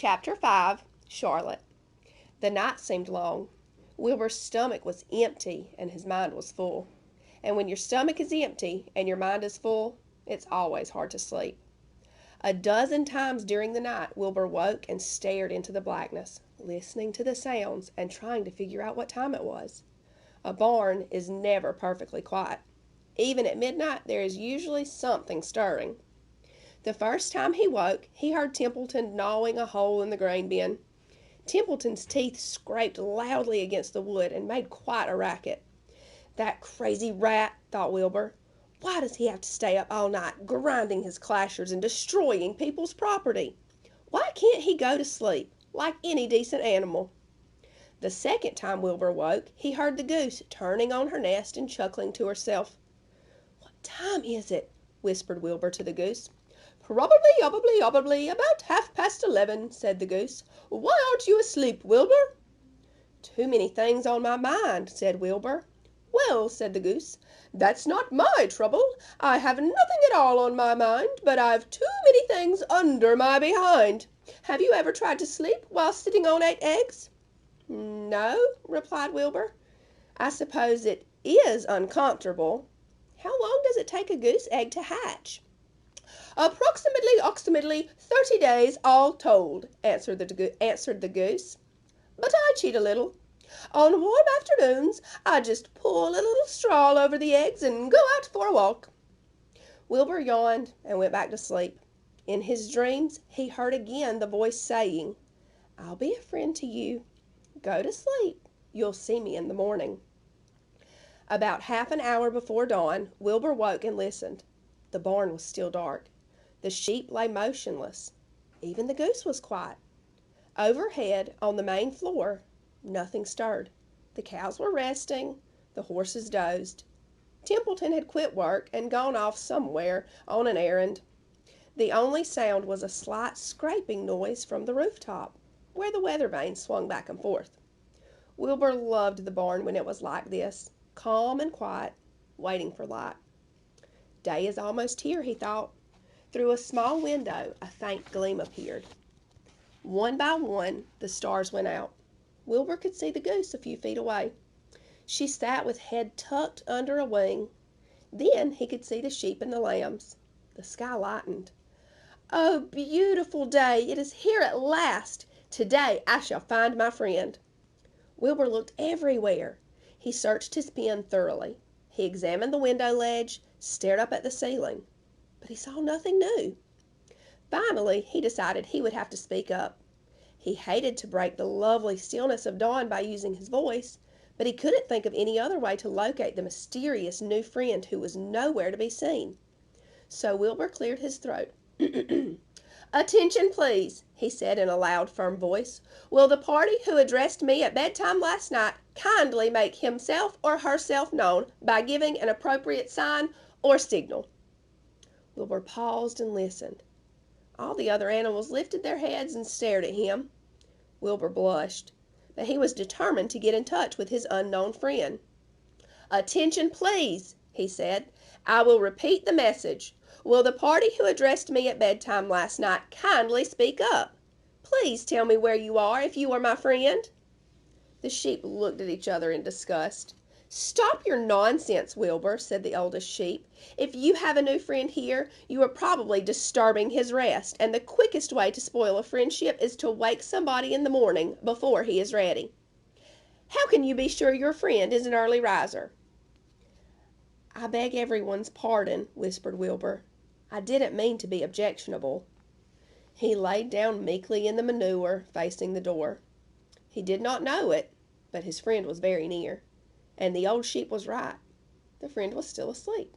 Chapter 5. Charlotte. The night seemed long. Wilbur's stomach was empty and his mind was full. And when your stomach is empty and your mind is full, it's always hard to sleep. A dozen times during the night, Wilbur woke and stared into the blackness, listening to the sounds and trying to figure out what time it was. A barn is never perfectly quiet. Even at midnight, there is usually something stirring. The first time he woke, he heard Templeton gnawing a hole in the grain bin. Templeton's teeth scraped loudly against the wood and made quite a racket. That crazy rat, thought Wilbur. Why does he have to stay up all night, grinding his clashers and destroying people's property? Why can't he go to sleep, like any decent animal? The second time Wilbur woke, he heard the goose turning on her nest and chuckling to herself. "What time is it?" whispered Wilbur to the goose. Probably, about 11:30, said the goose. "Why aren't you asleep, Wilbur?" "Too many things on my mind," said Wilbur. "Well," said the goose, "that's not my trouble. I have nothing at all on my mind, but I've too many things under my behind. Have you ever tried to sleep while sitting on 8 eggs?" "No," replied Wilbur. "I suppose it is uncomfortable. How long does it take a goose egg to hatch?" Approximately 30 days all told," answered the goose. "But I cheat a little. On warm afternoons I just pull a little straw over the eggs and go out for a walk." Wilbur yawned and went back to sleep. In his dreams he heard again the voice saying, "I'll be a friend to you. Go to sleep. You'll see me in the morning." About half an hour before dawn, Wilbur woke and listened. The barn was still dark. The sheep lay motionless. Even the goose was quiet. Overhead, on the main floor, nothing stirred. The cows were resting. The horses dozed. Templeton had quit work and gone off somewhere on an errand. The only sound was a slight scraping noise from the rooftop, where the weather vane swung back and forth. Wilbur loved the barn when it was like this, calm and quiet, waiting for light. Day is almost here, he thought. Through a small window, a faint gleam appeared. One by one, the stars went out. Wilbur could see the goose a few feet away. She sat with head tucked under a wing. Then he could see the sheep and the lambs. The sky lightened. "Oh, beautiful day! It is here at last! Today I shall find my friend." Wilbur looked everywhere. He searched his pen thoroughly. He examined the window ledge, stared up at the ceiling. But he saw nothing new. Finally, he decided he would have to speak up. He hated to break the lovely stillness of dawn by using his voice, but he couldn't think of any other way to locate the mysterious new friend who was nowhere to be seen. So Wilbur cleared his throat. "Attention, please," he said in a loud, firm voice. "Will the party who addressed me at bedtime last night kindly make himself or herself known by giving an appropriate sign or signal?" Wilbur paused and listened. All the other animals lifted their heads and stared at him. Wilbur blushed, but he was determined to get in touch with his unknown friend. "Attention, please," he said. "I will repeat the message. Will the party who addressed me at bedtime last night kindly speak up? Please tell me where you are if you are my friend." The sheep looked at each other in disgust. "Stop your nonsense, Wilbur," said the oldest sheep. "If you have a new friend here, you are probably disturbing his rest, and the quickest way to spoil a friendship is to wake somebody in the morning before he is ready. How can you be sure your friend is an early riser?" "I beg everyone's pardon," whispered Wilbur. "I didn't mean to be objectionable." He laid down meekly in the manure, facing the door. He did not know it, but his friend was very near. And the old sheep was right. The friend was still asleep.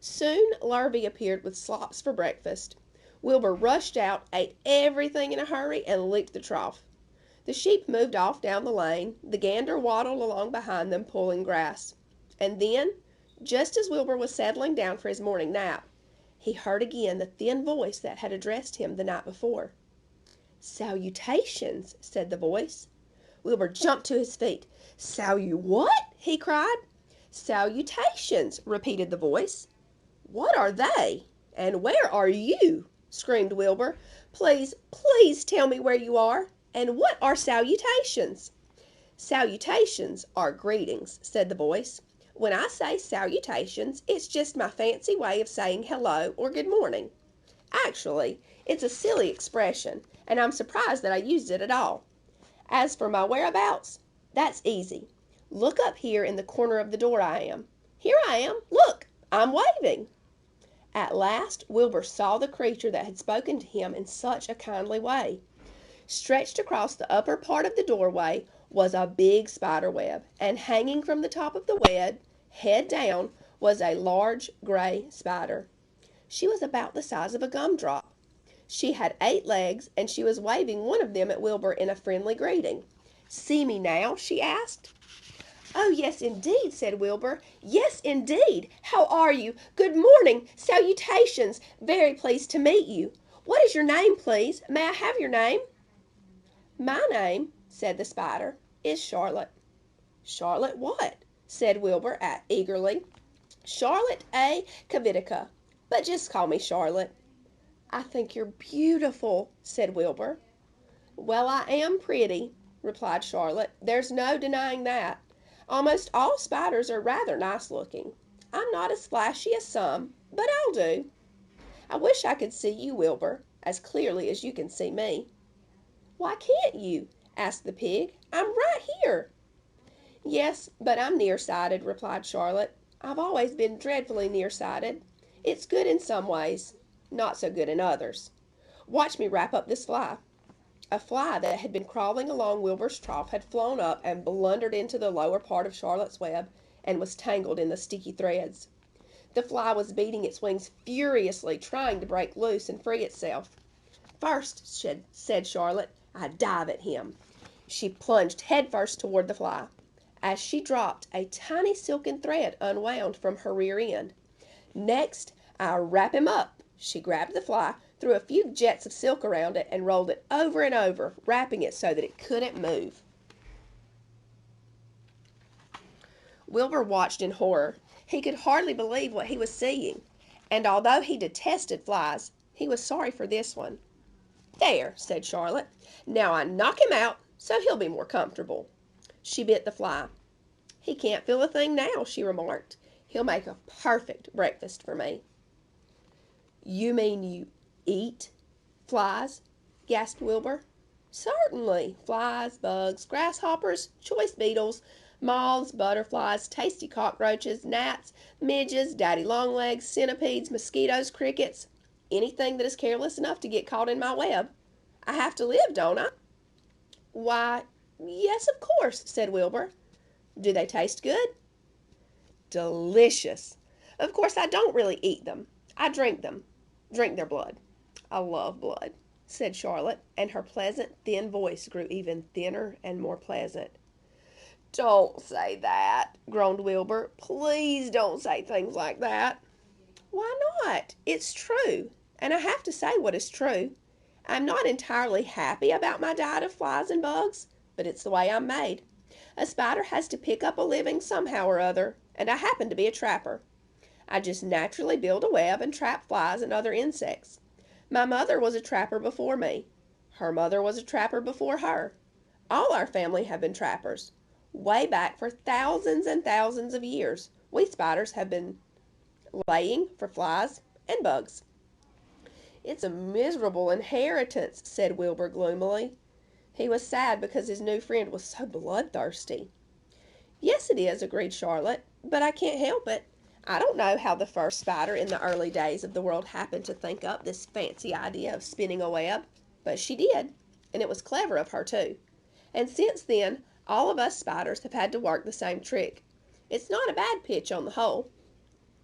Soon larvae appeared with slops for breakfast. Wilbur rushed out, ate everything in a hurry, and licked the trough. The sheep moved off down the lane. The gander waddled along behind them, pulling grass. And then, just as Wilbur was settling down for his morning nap, he heard again the thin voice that had addressed him the night before. "Salutations," said the voice. Wilbur jumped to his feet. "What?" he cried. "Salutations," repeated the voice. "What are they? And where are you?" screamed Wilbur. "Please, please tell me where you are, and what are salutations?" "Salutations are greetings," said the voice. "When I say salutations, it's just my fancy way of saying hello or good morning. Actually, it's a silly expression, and I'm surprised that I used it at all. As for my whereabouts, that's easy. Look up here in the corner of the door I am. Here I am. Look, I'm waving." At last Wilbur saw the creature that had spoken to him in such a kindly way. Stretched across the upper part of the doorway was a big spider web, and hanging from the top of the web, head down, was a large gray spider. She was about the size of a gumdrop. She had 8 legs, and she was waving one of them at Wilbur in a friendly greeting. "See me now?" she asked. "Oh, yes, indeed," said Wilbur. "Yes, indeed. How are you? Good morning. Salutations. Very pleased to meet you. What is your name, please? May I have your name?" "My name," said the spider, "is Charlotte." "Charlotte what?" said Wilbur eagerly. "Charlotte A. Kavitica, but just call me Charlotte." "I think you're beautiful," said Wilbur. "Well, I am pretty," replied Charlotte. "There's no denying that. Almost all spiders are rather nice looking. I'm not as flashy as some, but I'll do. I wish I could see you, Wilbur, as clearly as you can see me." "Why can't you?" asked the pig. "I'm right here." "Yes, but I'm nearsighted," replied Charlotte. "I've always been dreadfully nearsighted. It's good in some ways, not so good in others. Watch me wrap up this fly." A fly that had been crawling along Wilbur's trough had flown up and blundered into the lower part of Charlotte's web and was tangled in the sticky threads. The fly was beating its wings furiously, trying to break loose and free itself. "First," said Charlotte, "I dive at him." She plunged headfirst toward the fly. As she dropped, a tiny silken thread unwound from her rear end. "Next, I wrap him up." She grabbed the fly, threw a few jets of silk around it, and rolled it over and over, wrapping it so that it couldn't move. Wilbur watched in horror. He could hardly believe what he was seeing, and although he detested flies, he was sorry for this one. "There," said Charlotte. "Now I knock him out, so he'll be more comfortable." She bit the fly. "He can't feel a thing now," she remarked. "He'll make a perfect breakfast for me." "You mean you eat flies?" gasped Wilbur. "Certainly. Flies, bugs, grasshoppers, choice beetles, moths, butterflies, tasty cockroaches, gnats, midges, daddy longlegs, centipedes, mosquitoes, crickets, anything that is careless enough to get caught in my web. I have to live, don't I?" "Why, yes, of course," said Wilbur. "Do they taste good?" "Delicious. Of course, I don't really eat them. I drink them. Drink their blood." "I love blood," said Charlotte, and her pleasant, thin voice grew even thinner and more pleasant. "Don't say that," groaned Wilbur. "Please don't say things like that." "Why not? It's true, and I have to say what is true. I'm not entirely happy about my diet of flies and bugs, but it's the way I'm made. A spider has to pick up a living somehow or other, and I happen to be a trapper. I just naturally build a web and trap flies and other insects. My mother was a trapper before me. Her mother was a trapper before her. All our family have been trappers. Way back for thousands and thousands of years, we spiders have been laying for flies and bugs." "It's a miserable inheritance," said Wilbur gloomily. He was sad because his new friend was so bloodthirsty. "Yes, it is," agreed Charlotte, "but I can't help it. I don't know how the first spider in the early days of the world happened to think up this fancy idea of spinning a web, but she did, and it was clever of her too. And since then, all of us spiders have had to work the same trick. It's not a bad pitch on the whole."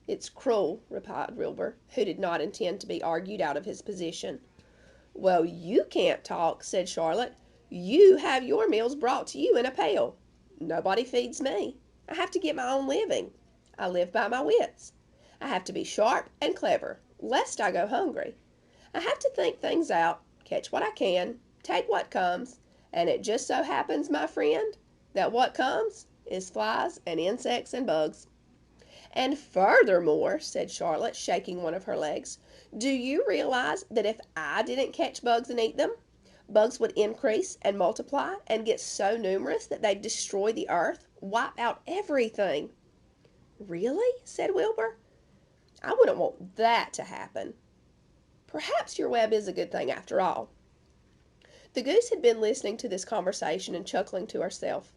"It's cruel," replied Wilbur, who did not intend to be argued out of his position. "Well, you can't talk," said Charlotte. "You have your meals brought to you in a pail. Nobody feeds me. I have to get my own living. I live by my wits. I have to be sharp and clever, lest I go hungry. I have to think things out, catch what I can, take what comes, and it just so happens, my friend, that what comes is flies and insects and bugs." And furthermore, said Charlotte, shaking one of her legs, do you realize that if I didn't catch bugs and eat them, bugs would increase and multiply and get so numerous that they'd destroy the earth, wipe out everything? Really? Said Wilbur. I wouldn't want that to happen. Perhaps your web is a good thing after all. The goose had been listening to this conversation and chuckling to herself.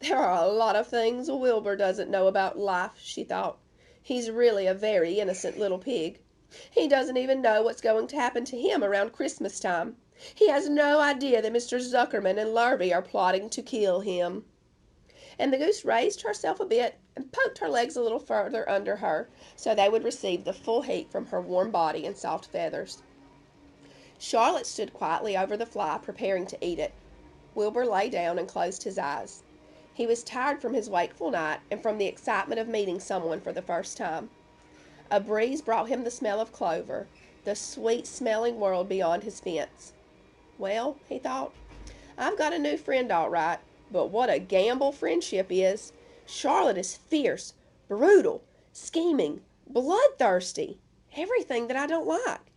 There are a lot of things Wilbur doesn't know about life, she thought. He's really a very innocent little pig. He doesn't even know what's going to happen to him around Christmas time. He has no idea that Mr. Zuckerman and Lurvy are plotting to kill him. And the goose raised herself a bit and poked her legs a little further under her so they would receive the full heat from her warm body and soft feathers. Charlotte stood quietly over the fly, preparing to eat it. Wilbur lay down and closed his eyes. He was tired from his wakeful night and from the excitement of meeting someone for the first time. A breeze brought him the smell of clover, the sweet-smelling world beyond his fence. Well, he thought, I've got a new friend all right, but what a gamble friendship is. Charlotte is fierce, brutal, scheming, bloodthirsty, everything that I don't like.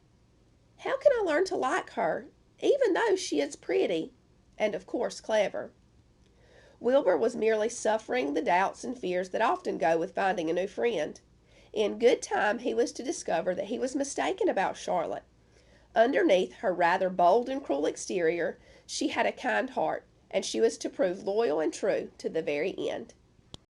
How can I learn to like her, even though she is pretty and, of course, clever? Wilbur was merely suffering the doubts and fears that often go with finding a new friend. In good time he was to discover that he was mistaken about Charlotte. Underneath her rather bold and cruel exterior, she had a kind heart, and she was to prove loyal and true to the very end.